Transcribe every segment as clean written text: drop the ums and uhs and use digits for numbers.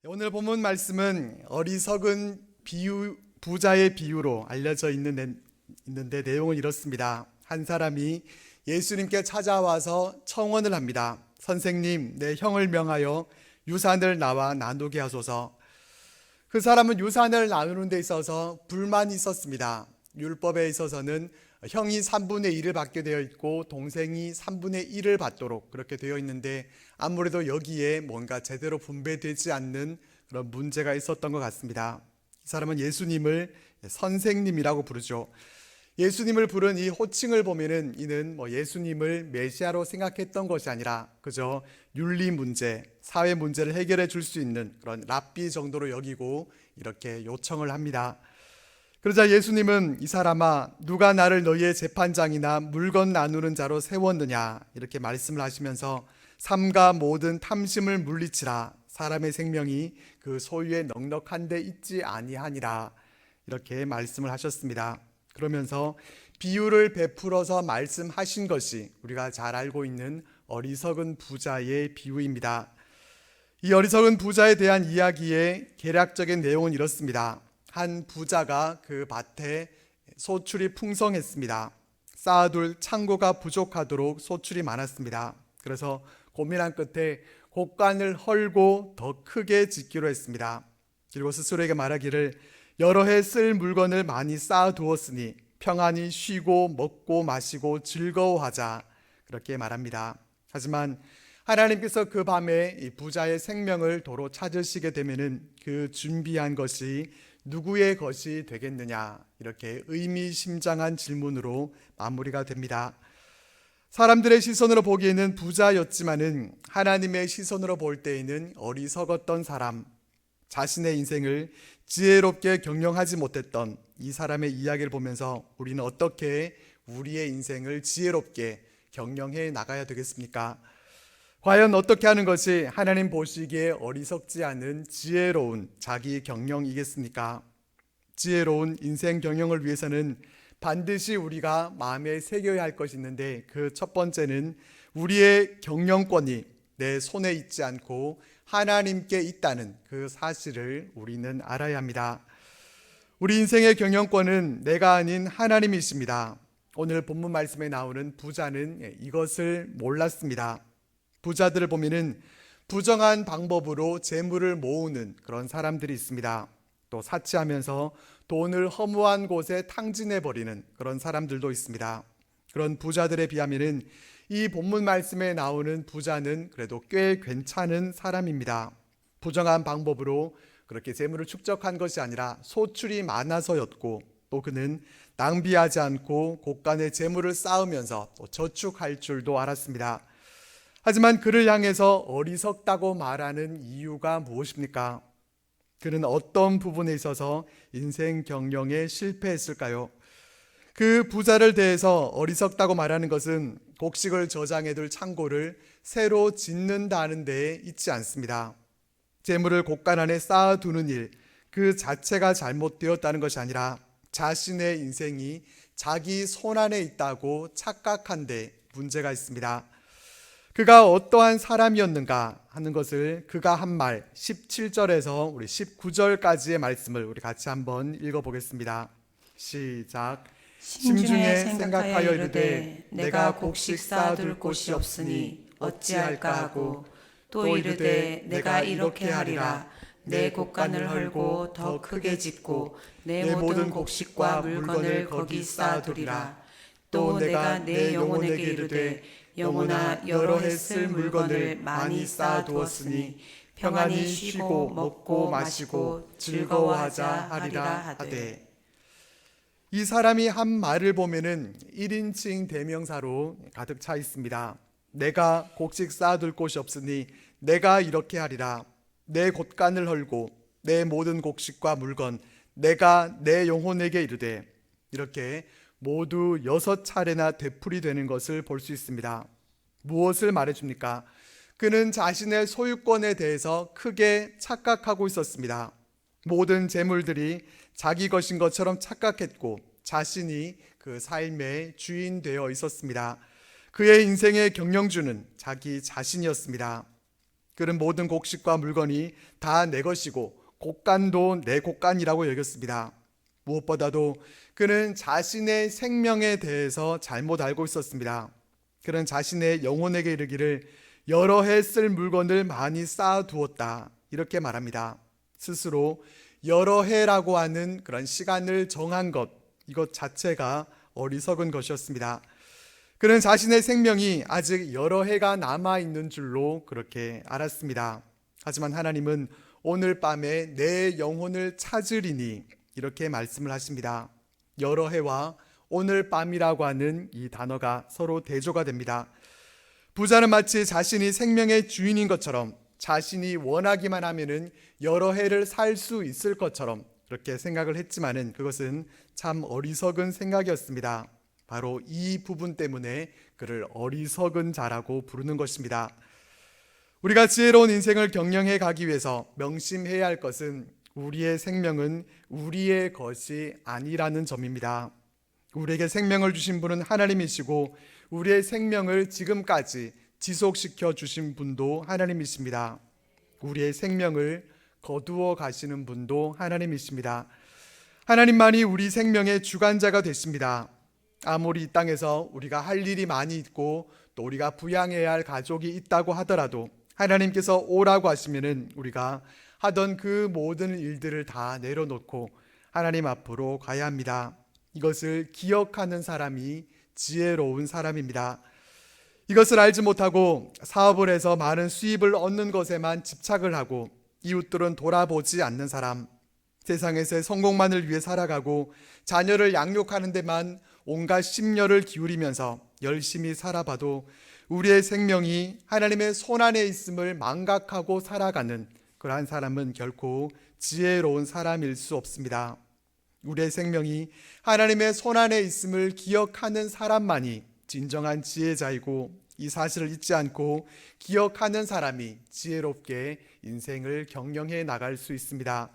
오늘 본문 말씀은 어리석은 부자의 비유로 알려져 있는데 내용은 이렇습니다. 한 사람이 예수님께 찾아와서 청원을 합니다. 선생님, 내 형을 명하여 유산을 나와 나누게 하소서. 그 사람은 유산을 나누는 데 있어서 불만이 있었습니다. 율법에 있어서는 형이 3분의 1을 받게 되어 있고 동생이 3분의 1을 받도록 그렇게 되어 있는데 아무래도 여기에 뭔가 제대로 분배되지 않는 그런 문제가 있었던 것 같습니다. 이 사람은 예수님을 선생님이라고 부르죠. 예수님을 부른 이 호칭을 보면은 이는 예수님을 메시아로 생각했던 것이 아니라 그저 윤리 문제, 사회 문제를 해결해 줄 수 있는 그런 랍비 정도로 여기고 이렇게 요청을 합니다. 그러자 예수님은 이 사람아, 누가 나를 너희의 재판장이나 물건 나누는 자로 세웠느냐 이렇게 말씀을 하시면서 삼가 모든 탐심을 물리치라. 사람의 생명이 그 소유에 넉넉한 데 있지 아니하니라 이렇게 말씀을 하셨습니다. 그러면서 비유를 베풀어서 말씀하신 것이 우리가 잘 알고 있는 어리석은 부자의 비유입니다. 이 어리석은 부자에 대한 이야기의 개략적인 내용은 이렇습니다. 한 부자가 그 밭에 소출이 풍성했습니다. 쌓아둘 창고가 부족하도록 소출이 많았습니다. 그래서 고민한 끝에 곡간을 헐고 더 크게 짓기로 했습니다. 그리고 스스로에게 말하기를 여러 해 쓸 물건을 많이 쌓아두었으니 평안히 쉬고 먹고 마시고 즐거워하자 그렇게 말합니다. 하지만 하나님께서 그 밤에 이 부자의 생명을 도로 찾으시게 되면은 그 준비한 것이 누구의 것이 되겠느냐 이렇게 의미심장한 질문으로 마무리가 됩니다. 사람들의 시선으로 보기에는 부자였지만은 하나님의 시선으로 볼 때에는 어리석었던 사람, 자신의 인생을 지혜롭게 경영하지 못했던 이 사람의 이야기를 보면서 우리는 어떻게 우리의 인생을 지혜롭게 경영해 나가야 되겠습니까? 과연 어떻게 하는 것이 하나님 보시기에 어리석지 않은 지혜로운 자기 경영이겠습니까? 지혜로운 인생 경영을 위해서는 반드시 우리가 마음에 새겨야 할 것이 있는데 그 첫 번째는 우리의 경영권이 내 손에 있지 않고 하나님께 있다는 그 사실을 우리는 알아야 합니다. 우리 인생의 경영권은 내가 아닌 하나님이십니다. 오늘 본문 말씀에 나오는 부자는 이것을 몰랐습니다. 부자들을 보면은 부정한 방법으로 재물을 모으는 그런 사람들이 있습니다. 또 사치하면서 돈을 허무한 곳에 탕진해버리는 그런 사람들도 있습니다. 그런 부자들에 비하면은 이 본문 말씀에 나오는 부자는 그래도 꽤 괜찮은 사람입니다. 부정한 방법으로 그렇게 재물을 축적한 것이 아니라 소출이 많아서였고 또 그는 낭비하지 않고 곳간에 재물을 쌓으면서 또 저축할 줄도 알았습니다. 하지만 그를 향해서 어리석다고 말하는 이유가 무엇입니까? 그는 어떤 부분에 있어서 인생 경영에 실패했을까요? 그 부자를 대해서 어리석다고 말하는 것은 곡식을 저장해둘 창고를 새로 짓는다는 데에 있지 않습니다. 재물을 곳간 안에 쌓아두는 일, 그 자체가 잘못되었다는 것이 아니라 자신의 인생이 자기 손 안에 있다고 착각한 데 문제가 있습니다. 그가 어떠한 사람이었는가 하는 것을 그가 한 말 17절에서 우리 19절까지의 말씀을 우리 같이 한번 읽어보겠습니다. 시작. 심중에 생각하여 이르되 내가 곡식 쌓아둘 곳이 없으니 어찌할까 하고 또 이르되 내가 이렇게 하리라 내 곡간을 헐고 더 크게 짓고 내 모든 곡식과 물건을 거기 쌓아두리라. 또 내가 내 영혼에게 이르되 영혼아 여러 해 쓸 물건을 많이 쌓아두었으니 평안히 쉬고 먹고 마시고 즐거워하자 하리라 하되. 이 사람이 한 말을 보면은 1인칭 대명사로 가득 차 있습니다. 내가 곡식 쌓아둘 곳이 없으니 내가 이렇게 하리라. 내 곳간을 헐고 내 모든 곡식과 물건 내가 내 영혼에게 이르되 이렇게 모두 6차례나 되풀이되는 것을 볼 수 있습니다. 무엇을 말해줍니까? 그는 자신의 소유권에 대해서 크게 착각하고 있었습니다. 모든 재물들이 자기 것인 것처럼 착각했고 자신이 그 삶의 주인 되어 있었습니다. 그의 인생의 경영주는 자기 자신이었습니다. 그는 모든 곡식과 물건이 다 내 것이고 곡간도 내 곡간이라고 여겼습니다. 무엇보다도 그는 자신의 생명에 대해서 잘못 알고 있었습니다. 그는 자신의 영혼에게 이르기를 여러 해 쓸 물건을 많이 쌓아두었다, 이렇게 말합니다. 스스로 여러 해라고 하는 그런 시간을 정한 것, 이것 자체가 어리석은 것이었습니다. 그는 자신의 생명이 아직 여러 해가 남아있는 줄로 그렇게 알았습니다. 하지만 하나님은 오늘 밤에 내 영혼을 찾으리니 이렇게 말씀을 하십니다. 여러 해와 오늘 밤이라고 하는 이 단어가 서로 대조가 됩니다. 부자는 마치 자신이 생명의 주인인 것처럼 자신이 원하기만 하면은 여러 해를 살 수 있을 것처럼 그렇게 생각을 했지만은 그것은 참 어리석은 생각이었습니다. 바로 이 부분 때문에 그를 어리석은 자라고 부르는 것입니다. 우리가 지혜로운 인생을 경영해 가기 위해서 명심해야 할 것은 우리의 생명은 우리의 것이 아니라는 점입니다. 우리에게 생명을 주신 분은 하나님이시고 우리의 생명을 지금까지 지속시켜 주신 분도 하나님이십니다. 우리의 생명을 거두어 가시는 분도 하나님이십니다. 하나님만이 우리 생명의 주관자가 되십니다. 아무리 이 땅에서 우리가 할 일이 많이 있고 또 우리가 부양해야 할 가족이 있다고 하더라도 하나님께서 오라고 하시면은 우리가 하던 그 모든 일들을 다 내려놓고 하나님 앞으로 가야 합니다. 이것을 기억하는 사람이 지혜로운 사람입니다. 이것을 알지 못하고 사업을 해서 많은 수입을 얻는 것에만 집착을 하고 이웃들은 돌아보지 않는 사람, 세상에서의 성공만을 위해 살아가고 자녀를 양육하는 데만 온갖 심려를 기울이면서 열심히 살아봐도 우리의 생명이 하나님의 손안에 있음을 망각하고 살아가는 그러한 사람은 결코 지혜로운 사람일 수 없습니다. 우리의 생명이 하나님의 손안에 있음을 기억하는 사람만이 진정한 지혜자이고 이 사실을 잊지 않고 기억하는 사람이 지혜롭게 인생을 경영해 나갈 수 있습니다.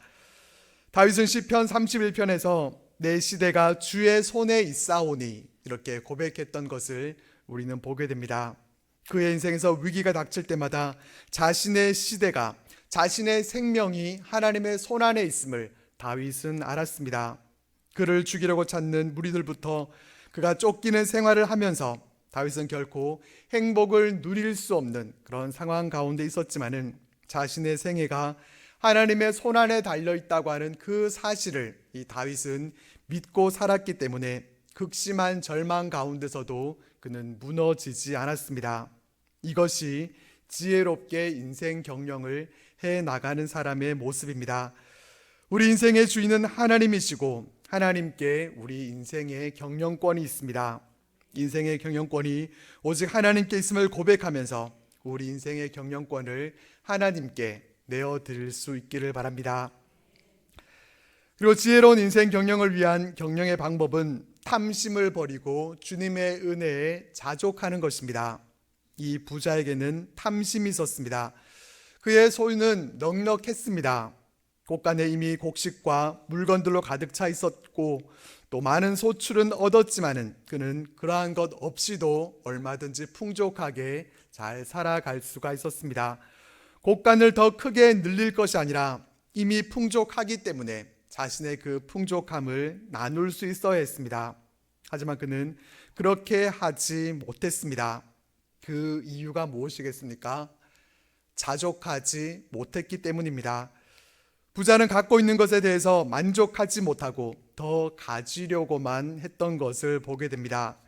다윗은 시편 31편에서 내 시대가 주의 손에 있사오니 이렇게 고백했던 것을 우리는 보게 됩니다. 그의 인생에서 위기가 닥칠 때마다 자신의 시대가, 자신의 생명이 하나님의 손안에 있음을 다윗은 알았습니다. 그를 죽이려고 찾는 무리들부터 그가 쫓기는 생활을 하면서 다윗은 결코 행복을 누릴 수 없는 그런 상황 가운데 있었지만은 자신의 생애가 하나님의 손안에 달려있다고 하는 그 사실을 이 다윗은 믿고 살았기 때문에 극심한 절망 가운데서도 그는 무너지지 않았습니다. 이것이 지혜롭게 인생 경영을 해 나가는 사람의 모습입니다. 우리 인생의 주인은 하나님이시고 하나님께 우리 인생의 경영권이 있습니다. 인생의 경영권이 오직 하나님께 있음을 고백하면서 우리 인생의 경영권을 하나님께 내어드릴 수 있기를 바랍니다. 그리고 지혜로운 인생 경영을 위한 경영의 방법은 탐심을 버리고 주님의 은혜에 자족하는 것입니다. 이 부자에게는 탐심이 있었습니다. 그의 소유는 넉넉했습니다. 곳간에 이미 곡식과 물건들로 가득 차 있었고 또 많은 소출은 얻었지만은 그는 그러한 것 없이도 얼마든지 풍족하게 잘 살아갈 수가 있었습니다. 곳간을 더 크게 늘릴 것이 아니라 이미 풍족하기 때문에 자신의 그 풍족함을 나눌 수 있어야 했습니다. 하지만 그는 그렇게 하지 못했습니다. 그 이유가 무엇이겠습니까? 자족하지 못했기 때문입니다. 부자는 갖고 있는 것에 대해서 만족하지 못하고 더 가지려고만 했던 것을 보게 됩니다.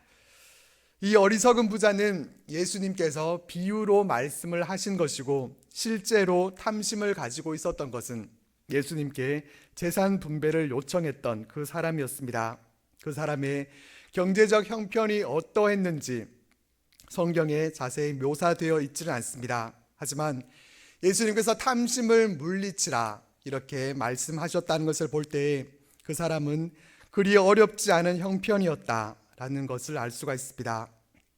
이 어리석은 부자는 예수님께서 비유로 말씀을 하신 것이고 실제로 탐심을 가지고 있었던 것은 예수님께 재산 분배를 요청했던 그 사람이었습니다. 그 사람의 경제적 형편이 어떠했는지 성경에 자세히 묘사되어 있지는 않습니다. 하지만 예수님께서 탐심을 물리치라 이렇게 말씀하셨다는 것을 볼 때 그 사람은 그리 어렵지 않은 형편이었다라는 것을 알 수가 있습니다.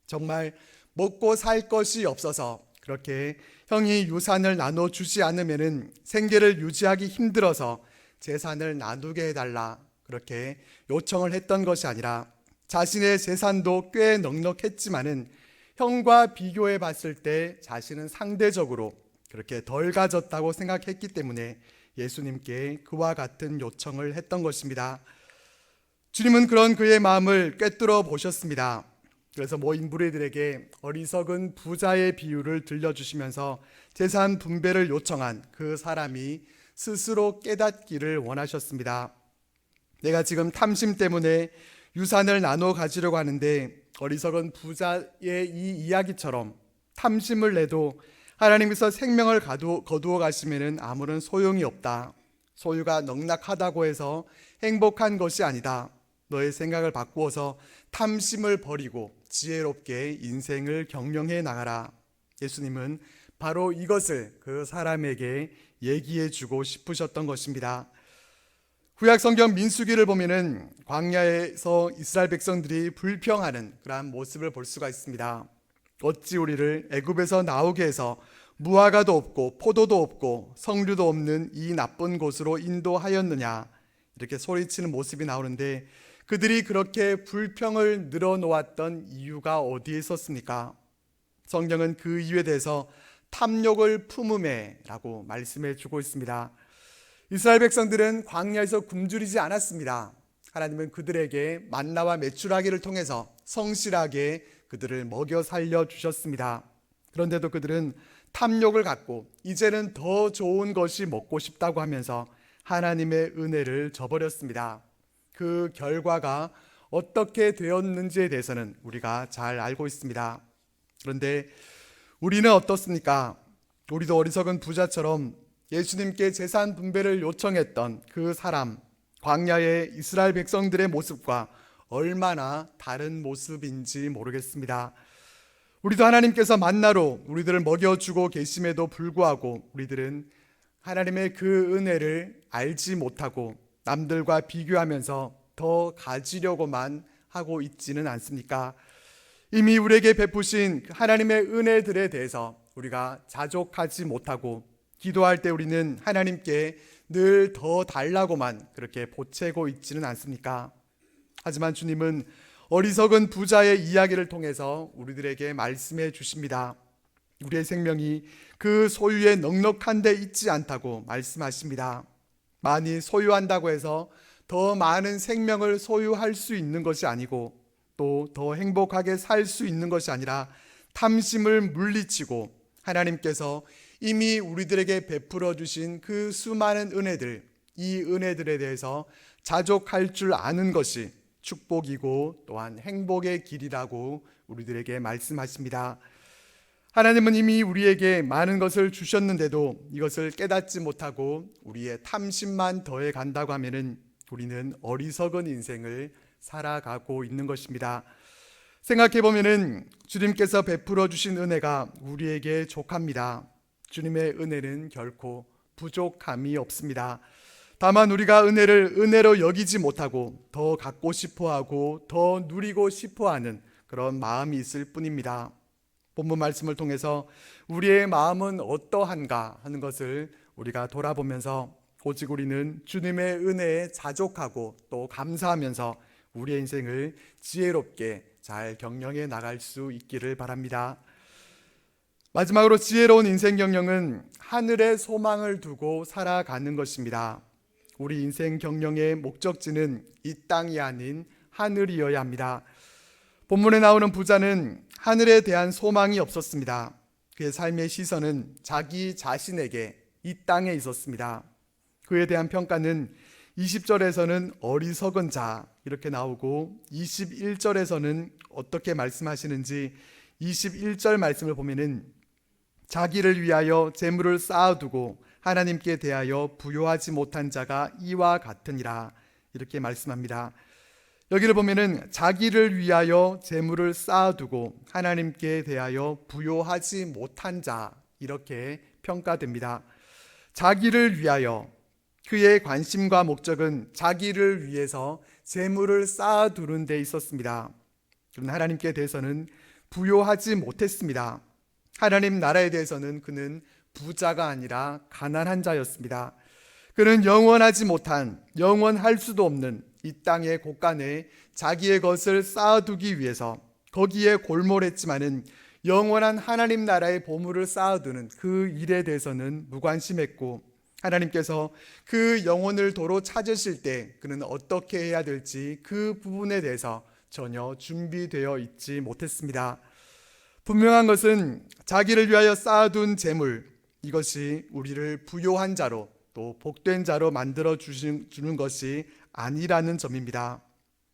정말 먹고 살 것이 없어서 그렇게 형이 유산을 나눠주지 않으면 생계를 유지하기 힘들어서 재산을 나누게 해달라 그렇게 요청을 했던 것이 아니라 자신의 재산도 꽤 넉넉했지만은 형과 비교해 봤을 때 자신은 상대적으로 그렇게 덜 가졌다고 생각했기 때문에 예수님께 그와 같은 요청을 했던 것입니다. 주님은 그런 그의 마음을 꿰뚫어 보셨습니다. 그래서 모인 무리들에게 어리석은 부자의 비유를 들려주시면서 재산 분배를 요청한 그 사람이 스스로 깨닫기를 원하셨습니다. 내가 지금 탐심 때문에 유산을 나눠 가지려고 하는데 어리석은 부자의 이 이야기처럼 탐심을 내도 하나님께서 생명을 거두어 가시면 아무런 소용이 없다. 소유가 넉넉하다고 해서 행복한 것이 아니다. 너의 생각을 바꾸어서 탐심을 버리고 지혜롭게 인생을 경영해 나가라. 예수님은 바로 이것을 그 사람에게 얘기해 주고 싶으셨던 것입니다. 구약 성경 민수기를 보면은 광야에서 이스라엘 백성들이 불평하는 그러한 모습을 볼 수가 있습니다. 어찌 우리를 애굽에서 나오게 해서 무화과도 없고 포도도 없고 석류도 없는 이 나쁜 곳으로 인도하였느냐, 이렇게 소리치는 모습이 나오는데, 그들이 그렇게 불평을 늘어놓았던 이유가 어디에 있었습니까? 성경은 그 이유에 대해서 탐욕을 품음에라고 말씀해 주고 있습니다. 이스라엘 백성들은 광야에서 굶주리지 않았습니다. 하나님은 그들에게 만나와 메추라기를 통해서 성실하게 그들을 먹여 살려 주셨습니다. 그런데도 그들은 탐욕을 갖고 이제는 더 좋은 것이 먹고 싶다고 하면서 하나님의 은혜를 저버렸습니다. 그 결과가 어떻게 되었는지에 대해서는 우리가 잘 알고 있습니다. 그런데 우리는 어떻습니까? 우리도 어리석은 부자처럼 예수님께 재산 분배를 요청했던 그 사람, 광야의 이스라엘 백성들의 모습과 얼마나 다른 모습인지 모르겠습니다. 우리도 하나님께서 만나로 우리들을 먹여주고 계심에도 불구하고 우리들은 하나님의 그 은혜를 알지 못하고 남들과 비교하면서 더 가지려고만 하고 있지는 않습니까? 이미 우리에게 베푸신 하나님의 은혜들에 대해서 우리가 자족하지 못하고 기도할 때 우리는 하나님께 늘 더 달라고만 그렇게 보채고 있지는 않습니까? 하지만 주님은 어리석은 부자의 이야기를 통해서 우리들에게 말씀해 주십니다. 우리의 생명이 그 소유에 넉넉한 데 있지 않다고 말씀하십니다. 많이 소유한다고 해서 더 많은 생명을 소유할 수 있는 것이 아니고 또 더 행복하게 살 수 있는 것이 아니라 탐심을 물리치고 하나님께서 이미 우리들에게 베풀어 주신 그 수많은 은혜들, 이 은혜들에 대해서 자족할 줄 아는 것이 축복이고 또한 행복의 길이라고 우리들에게 말씀하십니다. 하나님은 이미 우리에게 많은 것을 주셨는데도 이것을 깨닫지 못하고 우리의 탐심만 더해 간다고 하면은 우리는 어리석은 인생을 살아가고 있는 것입니다. 생각해 보면은 주님께서 베풀어 주신 은혜가 우리에게 족합니다. 주님의 은혜는 결코 부족함이 없습니다. 다만 우리가 은혜를 은혜로 여기지 못하고 더 갖고 싶어하고 더 누리고 싶어하는 그런 마음이 있을 뿐입니다. 본문 말씀을 통해서 우리의 마음은 어떠한가 하는 것을 우리가 돌아보면서 오직 우리는 주님의 은혜에 자족하고 또 감사하면서 우리의 인생을 지혜롭게 잘 경영해 나갈 수 있기를 바랍니다. 마지막으로 지혜로운 인생 경영은 하늘의 소망을 두고 살아가는 것입니다. 우리 인생 경영의 목적지는 이 땅이 아닌 하늘이어야 합니다. 본문에 나오는 부자는 하늘에 대한 소망이 없었습니다. 그의 삶의 시선은 자기 자신에게 이 땅에 있었습니다. 그에 대한 평가는 20절에서는 어리석은 자 이렇게 나오고 21절에서는 어떻게 말씀하시는지 21절 말씀을 보면은 자기를 위하여 재물을 쌓아두고 하나님께 대하여 부요하지 못한 자가 이와 같으니라 이렇게 말씀합니다. 여기를 보면은 자기를 위하여 재물을 쌓아두고 하나님께 대하여 부요하지 못한 자 이렇게 평가됩니다. 자기를 위하여, 그의 관심과 목적은 자기를 위해서 재물을 쌓아두는 데 있었습니다. 그러나 하나님께 대해서는 부요하지 못했습니다. 하나님 나라에 대해서는 그는 부자가 아니라 가난한 자였습니다. 그는 영원하지 못한, 영원할 수도 없는 이 땅의 곳간에 자기의 것을 쌓아두기 위해서 거기에 골몰했지만은 영원한 하나님 나라의 보물을 쌓아두는 그 일에 대해서는 무관심했고, 하나님께서 그 영혼을 도로 찾으실 때 그는 어떻게 해야 될지 그 부분에 대해서 전혀 준비되어 있지 못했습니다. 분명한 것은 자기를 위하여 쌓아둔 재물, 이것이 우리를 부요한 자로 또 복된 자로 만들어 주는 것이 아니라는 점입니다.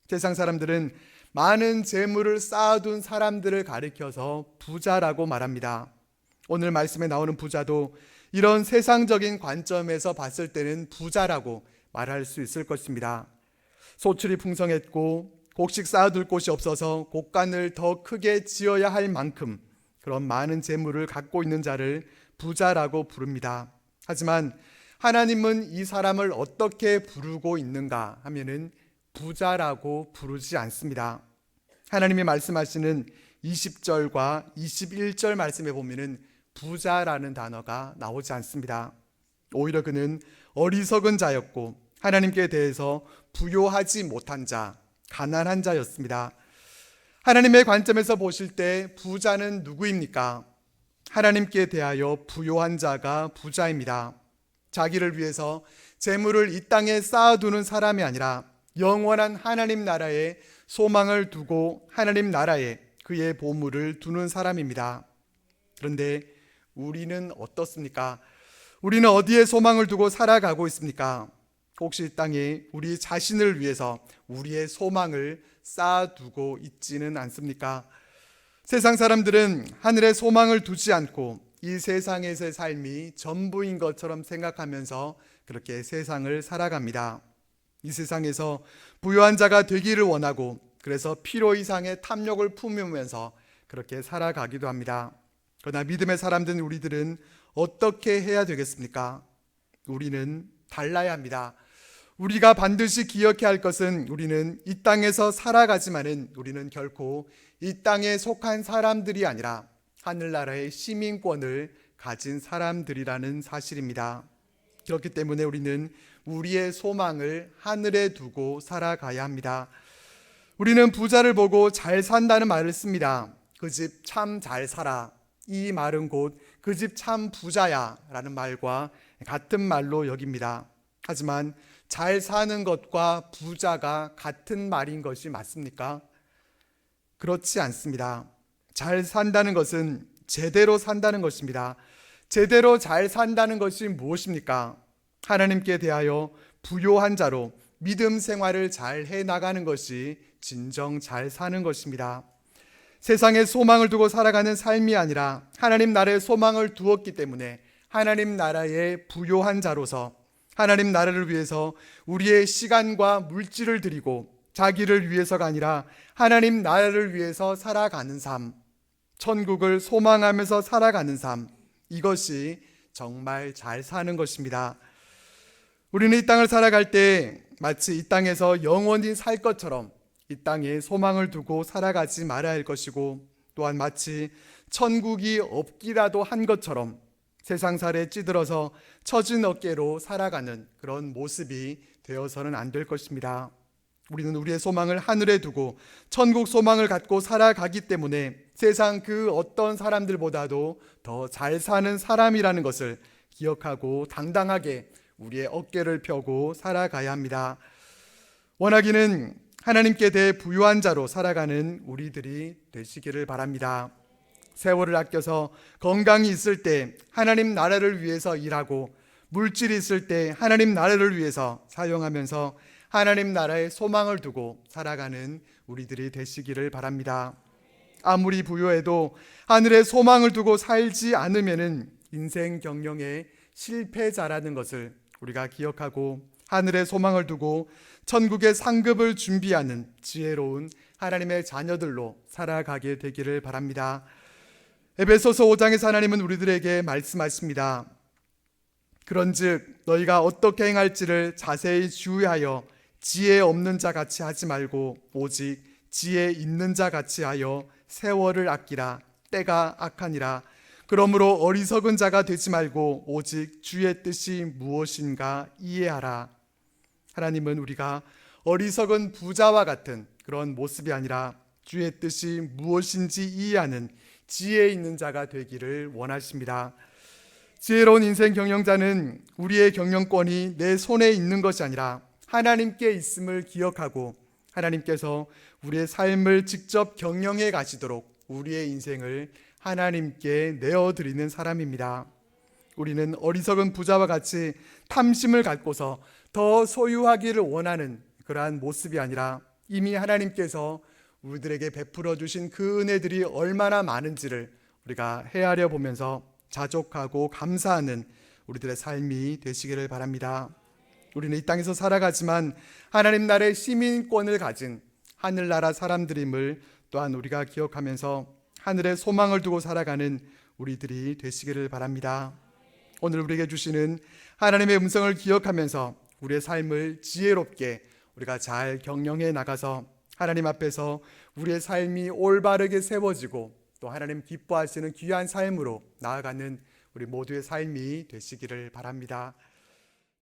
세상 사람들은 많은 재물을 쌓아둔 사람들을 가리켜서 부자라고 말합니다. 오늘 말씀에 나오는 부자도 이런 세상적인 관점에서 봤을 때는 부자라고 말할 수 있을 것입니다. 소출이 풍성했고 곡식 쌓아둘 곳이 없어서 곡간을 더 크게 지어야 할 만큼 그런 많은 재물을 갖고 있는 자를 부자라고 부릅니다. 하지만 하나님은 이 사람을 어떻게 부르고 있는가 하면은 부자라고 부르지 않습니다. 하나님이 말씀하시는 20절과 21절 말씀에 보면은 부자라는 단어가 나오지 않습니다. 오히려 그는 어리석은 자였고 하나님께 대해서 부요하지 못한 자, 가난한 자였습니다. 하나님의 관점에서 보실 때 부자는 누구입니까? 하나님께 대하여 부요한 자가 부자입니다. 자기를 위해서 재물을 이 땅에 쌓아두는 사람이 아니라 영원한 하나님 나라에 소망을 두고 하나님 나라에 그의 보물을 두는 사람입니다. 그런데 우리는 어떻습니까? 우리는 어디에 소망을 두고 살아가고 있습니까? 혹시 이 땅에 우리 자신을 위해서 우리의 소망을 쌓아두고 있지는 않습니까? 세상 사람들은 하늘에 소망을 두지 않고 이 세상에서의 삶이 전부인 것처럼 생각하면서 그렇게 세상을 살아갑니다. 이 세상에서 부유한 자가 되기를 원하고 그래서 필요 이상의 탐욕을 품으면서 그렇게 살아가기도 합니다. 그러나 믿음의 사람들은 우리들은 어떻게 해야 되겠습니까? 우리는 달라야 합니다. 우리가 반드시 기억해야 할 것은 우리는 이 땅에서 살아가지만은 우리는 결코 이 땅에 속한 사람들이 아니라 하늘나라의 시민권을 가진 사람들이라는 사실입니다. 그렇기 때문에 우리는 우리의 소망을 하늘에 두고 살아가야 합니다. 우리는 부자를 보고 잘 산다는 말을 씁니다. 그 집 참 잘 살아. 이 말은 곧 그 집 참 부자야 라는 말과 같은 말로 여깁니다. 하지만 잘 사는 것과 부자가 같은 말인 것이 맞습니까? 그렇지 않습니다. 잘 산다는 것은 제대로 산다는 것입니다. 제대로 잘 산다는 것이 무엇입니까? 하나님께 대하여 부요한 자로 믿음 생활을 잘 해나가는 것이 진정 잘 사는 것입니다. 세상에 소망을 두고 살아가는 삶이 아니라 하나님 나라에 소망을 두었기 때문에 하나님 나라의 부요한 자로서 하나님 나라를 위해서 우리의 시간과 물질을 드리고 자기를 위해서가 아니라 하나님 나라를 위해서 살아가는 삶, 천국을 소망하면서 살아가는 삶, 이것이 정말 잘 사는 것입니다. 우리는 이 땅을 살아갈 때 마치 이 땅에서 영원히 살 것처럼 이 땅에 소망을 두고 살아가지 말아야 할 것이고, 또한 마치 천국이 없기라도 한 것처럼 세상살에 찌들어서 처진 어깨로 살아가는 그런 모습이 되어서는 안 될 것입니다. 우리는 우리의 소망을 하늘에 두고 천국 소망을 갖고 살아가기 때문에 세상 그 어떤 사람들보다도 더 잘 사는 사람이라는 것을 기억하고 당당하게 우리의 어깨를 펴고 살아가야 합니다. 원하기는 하나님께 대해 부유한 자로 살아가는 우리들이 되시기를 바랍니다. 세월을 아껴서 건강이 있을 때 하나님 나라를 위해서 일하고, 물질이 있을 때 하나님 나라를 위해서 사용하면서 하나님 나라에 소망을 두고 살아가는 우리들이 되시기를 바랍니다. 아무리 부유해도 하늘에 소망을 두고 살지 않으면은 인생 경영의 실패자라는 것을 우리가 기억하고 하늘에 소망을 두고 천국의 상급을 준비하는 지혜로운 하나님의 자녀들로 살아가게 되기를 바랍니다. 에베소서 5장에서 하나님은 우리들에게 말씀하십니다. 그런즉 너희가 어떻게 행할지를 자세히 주의하여 지혜 없는 자 같이 하지 말고 오직 지혜 있는 자 같이 하여 세월을 아끼라. 때가 악하니라. 그러므로 어리석은 자가 되지 말고 오직 주의 뜻이 무엇인가 이해하라. 하나님은 우리가 어리석은 부자와 같은 그런 모습이 아니라 주의 뜻이 무엇인지 이해하는 지혜 있는 자가 되기를 원하십니다. 지혜로운 인생 경영자는 우리의 경영권이 내 손에 있는 것이 아니라 하나님께 있음을 기억하고 하나님께서 우리의 삶을 직접 경영해 가시도록 우리의 인생을 하나님께 내어드리는 사람입니다. 우리는 어리석은 부자와 같이 탐심을 갖고서 더 소유하기를 원하는 그러한 모습이 아니라 이미 하나님께서 우리들에게 베풀어 주신 그 은혜들이 얼마나 많은지를 우리가 헤아려 보면서 자족하고 감사하는 우리들의 삶이 되시기를 바랍니다. 우리는 이 땅에서 살아가지만 하나님 나라의 시민권을 가진 하늘나라 사람들임을 또한 우리가 기억하면서 하늘의 소망을 두고 살아가는 우리들이 되시기를 바랍니다. 오늘 우리에게 주시는 하나님의 음성을 기억하면서 우리의 삶을 지혜롭게 우리가 잘 경영해 나가서 하나님 앞에서 우리의 삶이 올바르게 세워지고 또 하나님 기뻐하시는 귀한 삶으로 나아가는 우리 모두의 삶이 되시기를 바랍니다.